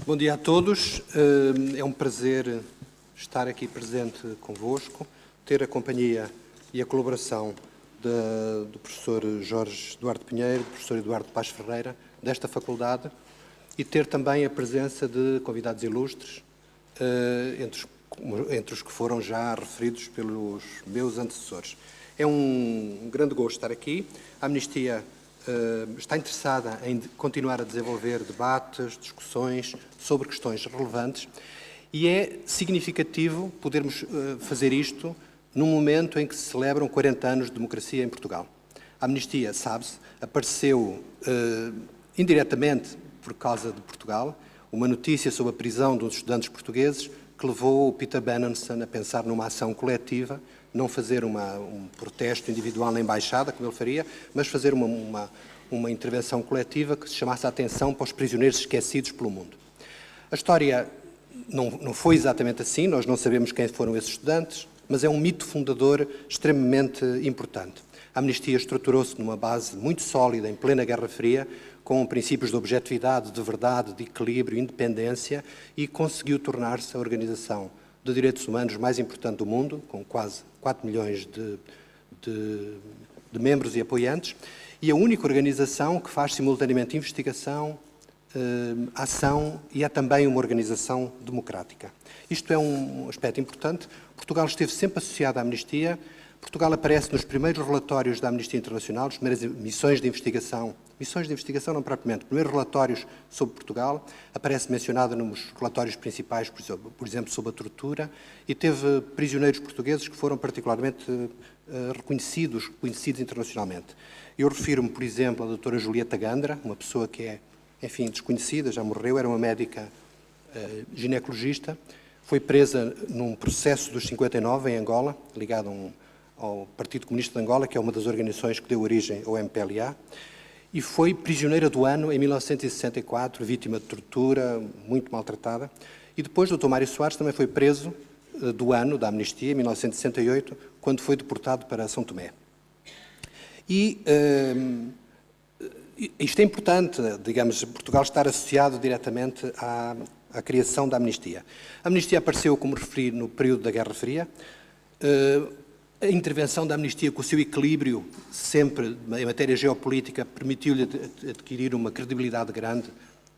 Bom dia a todos. É um prazer estar aqui presente convosco, ter a companhia e a colaboração do professor Jorge Duarte Pinheiro, do professor Eduardo Paz Ferreira, desta faculdade, e ter também a presença de convidados ilustres, entre os que foram já referidos pelos meus antecessores. É um grande gosto estar aqui. A Amnistia está interessada em continuar a desenvolver debates, discussões sobre questões relevantes, e é significativo podermos fazer isto num momento em que se celebram 40 anos de democracia em Portugal. A Amnistia, sabe-se, apareceu indiretamente por causa de Portugal, uma notícia sobre a prisão de uns estudantes portugueses que levou o Peter Benenson a pensar numa ação coletiva, não fazer um protesto individual na embaixada, como ele faria, mas fazer uma intervenção coletiva que se chamasse a atenção para os prisioneiros esquecidos pelo mundo. A história não foi exatamente assim, nós não sabemos quem foram esses estudantes, mas é um mito fundador extremamente importante. A Amnistia estruturou-se numa base muito sólida, em plena Guerra Fria, com princípios de objetividade, de verdade, de equilíbrio, independência, e conseguiu tornar-se a organização de direitos humanos mais importante do mundo, com quase 4 milhões de membros e apoiantes, e a única organização que faz simultaneamente investigação, ação e é também uma organização democrática. Isto é um aspecto importante. Portugal esteve sempre associado à Amnistia. Portugal aparece nos primeiros relatórios da Amnistia Internacional, as primeiras missões de investigação não propriamente, primeiros relatórios sobre Portugal, aparece mencionada nos relatórios principais, por exemplo, sobre a tortura, e teve prisioneiros portugueses que foram particularmente reconhecidos internacionalmente. Eu refiro-me, por exemplo, à doutora Julieta Gandra, uma pessoa que é, enfim, desconhecida, já morreu, era uma médica ginecologista, foi presa num processo dos 59 em Angola, ligado ao Partido Comunista de Angola, que é uma das organizações que deu origem ao MPLA, e foi prisioneira do ano em 1964, vítima de tortura, muito maltratada. E depois o Dr. Mário Soares também foi preso do ano da Amnistia, em 1968, quando foi deportado para São Tomé. E isto é importante, digamos, Portugal estar associado diretamente à criação da Amnistia. A Amnistia apareceu, como referi, no período da Guerra Fria. A intervenção da Amnistia, com o seu equilíbrio, sempre em matéria geopolítica, permitiu-lhe adquirir uma credibilidade grande,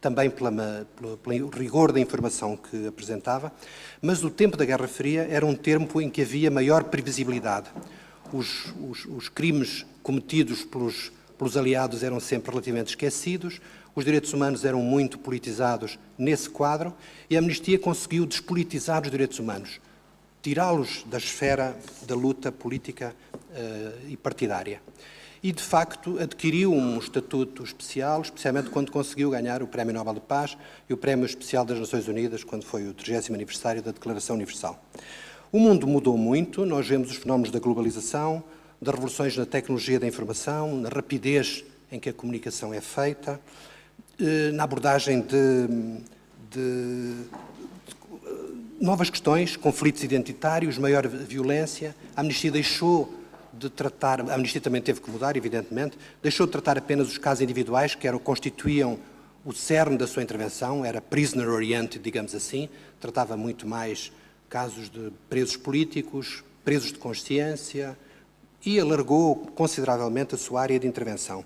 também pelo rigor da informação que apresentava, mas o tempo da Guerra Fria era um tempo em que havia maior previsibilidade. Os crimes cometidos pelos aliados eram sempre relativamente esquecidos, os direitos humanos eram muito politizados nesse quadro, e a Amnistia conseguiu despolitizar os direitos humanos, tirá-los da esfera da luta política e partidária. E, de facto, adquiriu um estatuto especial, especialmente quando conseguiu ganhar o Prémio Nobel de Paz e o Prémio Especial das Nações Unidas, quando foi o 30º aniversário da Declaração Universal. O mundo mudou muito, nós vemos os fenómenos da globalização, das revoluções na tecnologia da informação, na rapidez em que a comunicação é feita, na abordagem de novas questões, conflitos identitários, maior violência. A Amnistia deixou de tratar, a Amnistia também teve que mudar, evidentemente, deixou de tratar apenas os casos individuais, que constituíam o cerne da sua intervenção, era prisoner-oriented, digamos assim, tratava muito mais casos de presos políticos, presos de consciência, e alargou consideravelmente a sua área de intervenção.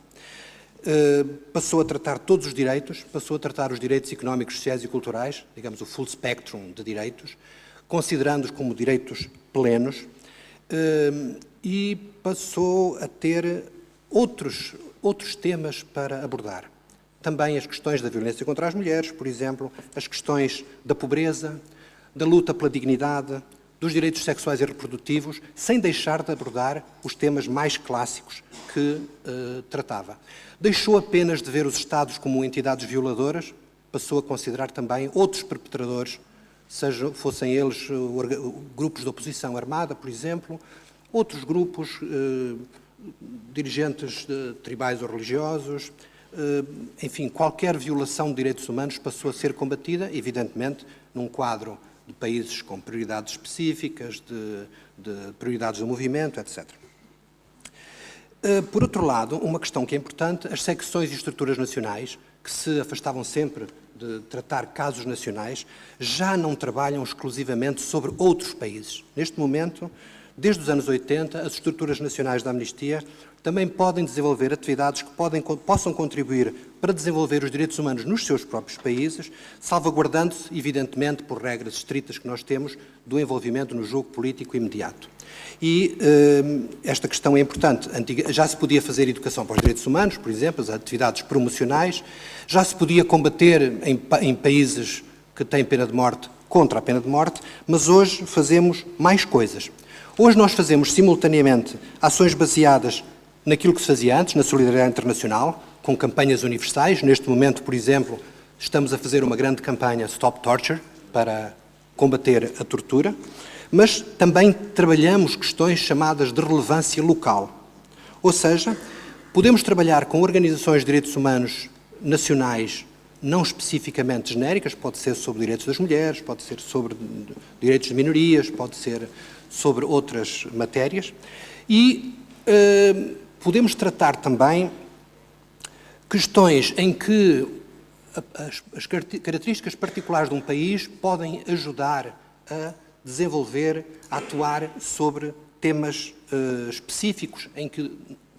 Passou a tratar todos os direitos, passou a tratar os direitos económicos, sociais e culturais, digamos o full spectrum de direitos, considerando-os como direitos plenos, e passou a ter outros temas para abordar. Também as questões da violência contra as mulheres, por exemplo, as questões da pobreza, da luta pela dignidade, dos direitos sexuais e reprodutivos, sem deixar de abordar os temas mais clássicos que tratava. Deixou apenas de ver os Estados como entidades violadoras, passou a considerar também outros perpetradores, fossem eles grupos de oposição armada, por exemplo, outros grupos, dirigentes tribais ou religiosos, enfim, qualquer violação de direitos humanos passou a ser combatida, evidentemente, num quadro de países com prioridades específicas, de prioridades do movimento, etc. Por outro lado, uma questão que é importante, as secções e estruturas nacionais, que se afastavam sempre de tratar casos nacionais, já não trabalham exclusivamente sobre outros países. Neste momento, desde os anos 80, as estruturas nacionais da Amnistia também podem desenvolver atividades que possam contribuir para desenvolver os direitos humanos nos seus próprios países, salvaguardando-se, evidentemente, por regras estritas que nós temos, do envolvimento no jogo político imediato. E esta questão é importante. Já se podia fazer educação para os direitos humanos, por exemplo, as atividades promocionais, já se podia combater em países que têm pena de morte contra a pena de morte, mas hoje fazemos mais coisas. Hoje nós fazemos simultaneamente ações baseadas naquilo que se fazia antes, na solidariedade internacional, com campanhas universais. Neste momento, por exemplo, estamos a fazer uma grande campanha Stop Torture para combater a tortura, mas também trabalhamos questões chamadas de relevância local. Ou seja, podemos trabalhar com organizações de direitos humanos nacionais não especificamente genéricas, pode ser sobre direitos das mulheres, pode ser sobre direitos de minorias, pode ser sobre outras matérias, e podemos tratar também questões em que as características particulares de um país podem ajudar a desenvolver, a atuar sobre temas específicos em que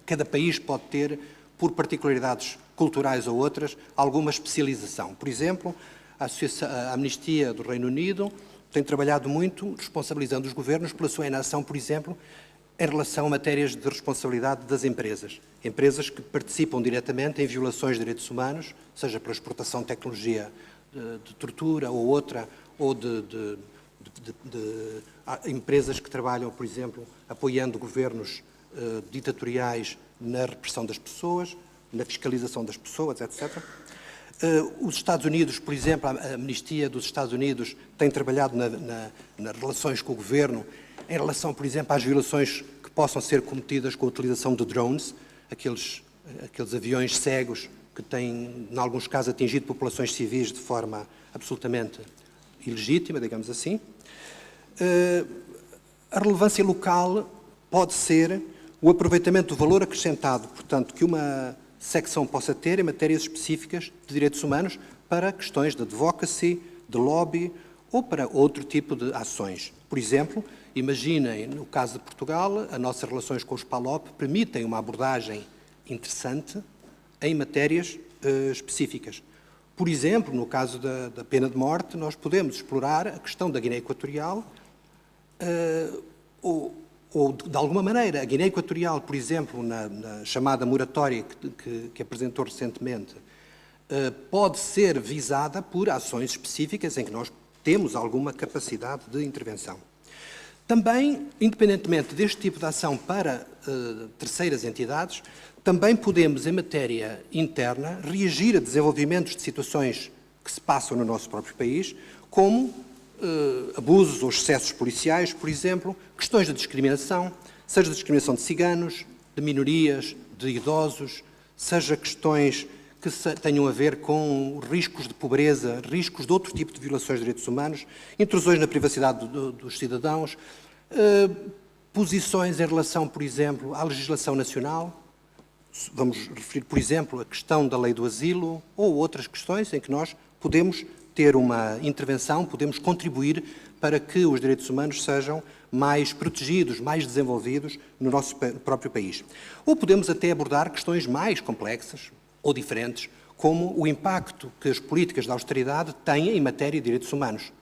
cada país pode ter, por particularidades culturais ou outras, alguma especialização. Por exemplo, a Amnistia do Reino Unido tem trabalhado muito responsabilizando os governos pela sua inação, por exemplo, em relação a matérias de responsabilidade das empresas. Empresas que participam diretamente em violações de direitos humanos, seja pela exportação de tecnologia de tortura ou outra, ou de empresas que trabalham, por exemplo, apoiando governos ditatoriais na repressão das pessoas, na fiscalização das pessoas, etc. Os Estados Unidos, por exemplo, a Amnistia dos Estados Unidos tem trabalhado nas relações com o governo em relação, por exemplo, às violações que possam ser cometidas com a utilização de drones, aqueles aviões cegos que têm, em alguns casos, atingido populações civis de forma absolutamente ilegítima, digamos assim. A relevância local pode ser o aproveitamento do valor acrescentado, portanto, que uma secção possa ter em matérias específicas de direitos humanos para questões de advocacy, de lobby ou para outro tipo de ações. Por exemplo, imaginem, no caso de Portugal, as nossas relações com os PALOP permitem uma abordagem interessante em matérias específicas. Por exemplo, no caso da pena de morte, nós podemos explorar a questão da Guiné Equatorial ou, de alguma maneira, a Guiné Equatorial, por exemplo, na chamada moratória que apresentou recentemente, pode ser visada por ações específicas em que nós temos alguma capacidade de intervenção. Também, independentemente deste tipo de ação para terceiras entidades, também podemos, em matéria interna, reagir a desenvolvimentos de situações que se passam no nosso próprio país, como abusos ou excessos policiais, por exemplo, questões de discriminação, seja discriminação de ciganos, de minorias, de idosos, seja questões que tenham a ver com riscos de pobreza, riscos de outro tipo de violações de direitos humanos, intrusões na privacidade dos cidadãos, posições em relação, por exemplo, à legislação nacional. Vamos referir, por exemplo, a questão da lei do asilo ou outras questões em que nós podemos ter uma intervenção, podemos contribuir para que os direitos humanos sejam mais protegidos, mais desenvolvidos no nosso próprio país. Ou podemos até abordar questões mais complexas ou diferentes, como o impacto que as políticas de austeridade têm em matéria de direitos humanos.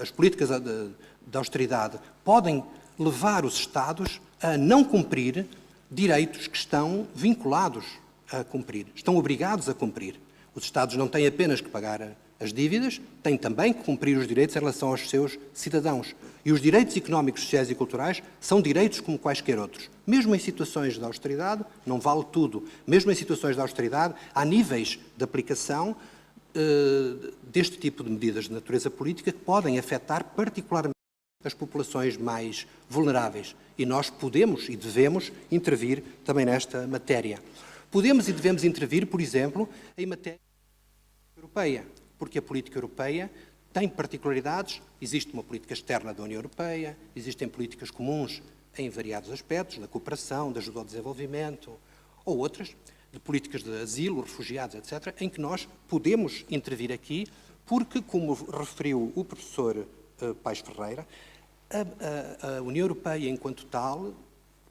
As políticas de austeridade podem levar os Estados a não cumprir direitos que estão vinculados a cumprir, estão obrigados a cumprir. Os Estados não têm apenas que pagar as dívidas, têm também que cumprir os direitos em relação aos seus cidadãos. E os direitos económicos, sociais e culturais são direitos como quaisquer outros. Mesmo em situações de austeridade, não vale tudo, mesmo em situações de austeridade, há níveis de aplicação deste tipo de medidas de natureza política que podem afetar particularmente as populações mais vulneráveis. E nós podemos e devemos intervir também nesta matéria. Podemos e devemos intervir, por exemplo, em matéria europeia, porque a política europeia tem particularidades. Existe uma política externa da União Europeia, existem políticas comuns em variados aspectos, da cooperação, da ajuda ao desenvolvimento ou outras. de políticas de asilo, refugiados, etc., em que nós podemos intervir aqui, porque, como referiu o professor Paes Ferreira, a União Europeia, enquanto tal,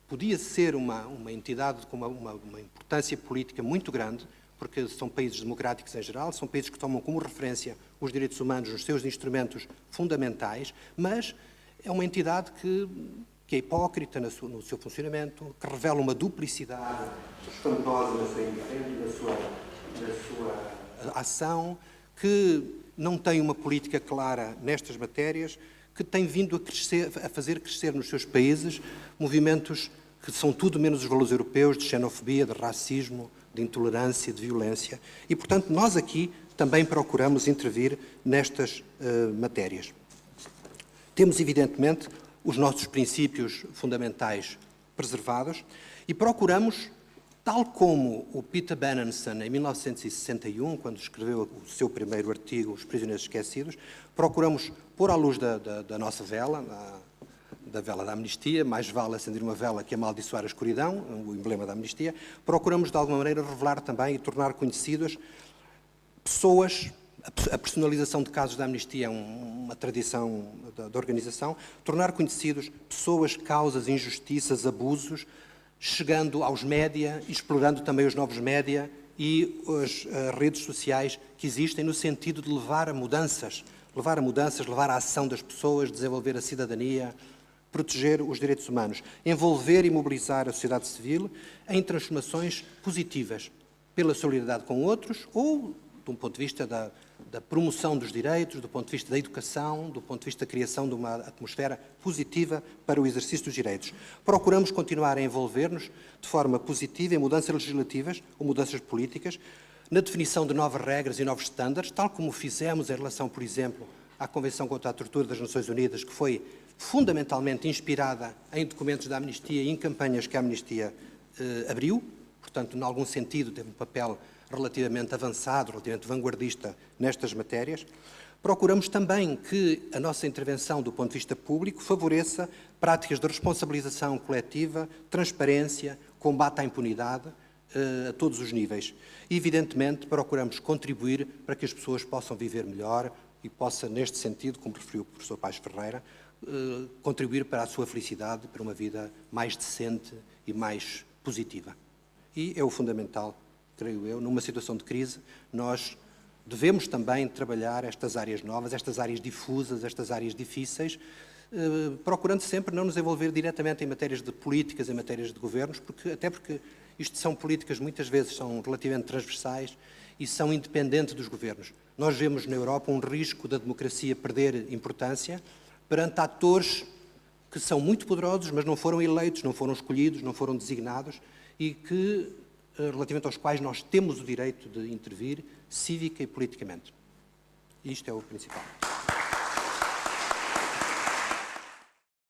podia ser uma entidade com uma importância política muito grande, porque são países democráticos em geral, são países que tomam como referência os direitos humanos nos seus instrumentos fundamentais, mas é uma entidade que é hipócrita no seu funcionamento, que revela uma duplicidade espantosa na sua indiferença, na sua ação, que não tem uma política clara nestas matérias, que tem vindo a fazer crescer nos seus países movimentos que são tudo menos os valores europeus, de xenofobia, de racismo, de intolerância, de violência. E, portanto, nós aqui também procuramos intervir nestas matérias. Temos, evidentemente, os nossos princípios fundamentais preservados e procuramos, tal como o Peter Benenson, em 1961, quando escreveu o seu primeiro artigo, Os Prisioneiros Esquecidos, procuramos pôr à luz da nossa vela, da vela da amnistia, mais vale acender uma vela que amaldiçoar a escuridão, o emblema da amnistia, procuramos de alguma maneira revelar também e tornar conhecidas pessoas, a personalização de casos da amnistia é uma tradição da organização, tornar conhecidos pessoas, causas, injustiças, abusos, chegando aos média, explorando também os novos média e as redes sociais que existem no sentido de levar a mudanças, levar a ação das pessoas, desenvolver a cidadania, proteger os direitos humanos, envolver e mobilizar a sociedade civil em transformações positivas, pela solidariedade com outros ou, de um ponto de vista da promoção dos direitos, do ponto de vista da educação, do ponto de vista da criação de uma atmosfera positiva para o exercício dos direitos. Procuramos continuar a envolver-nos de forma positiva em mudanças legislativas ou mudanças políticas, na definição de novas regras e novos estándares, tal como fizemos em relação, por exemplo, à Convenção contra a Tortura das Nações Unidas, que foi fundamentalmente inspirada em documentos da Amnistia e em campanhas que a Amnistia abriu, portanto, em algum sentido, teve um papel relativamente avançado, relativamente vanguardista nestas matérias. Procuramos também que a nossa intervenção do ponto de vista público favoreça práticas de responsabilização coletiva, transparência, combate à impunidade a todos os níveis. E, evidentemente, procuramos contribuir para que as pessoas possam viver melhor e possa, neste sentido, como referiu o professor Paes Ferreira, contribuir para a sua felicidade, para uma vida mais decente e mais positiva. E é o fundamental, creio eu, numa situação de crise, nós devemos também trabalhar estas áreas novas, estas áreas difusas, estas áreas difíceis, procurando sempre não nos envolver diretamente em matérias de políticas, em matérias de governos, até porque isto são políticas muitas vezes são relativamente transversais e são independentes dos governos. Nós vemos na Europa um risco da democracia perder importância perante atores que são muito poderosos, mas não foram eleitos, não foram escolhidos, não foram designados e que, relativamente aos quais nós temos o direito de intervir cívica e politicamente. Isto é o principal.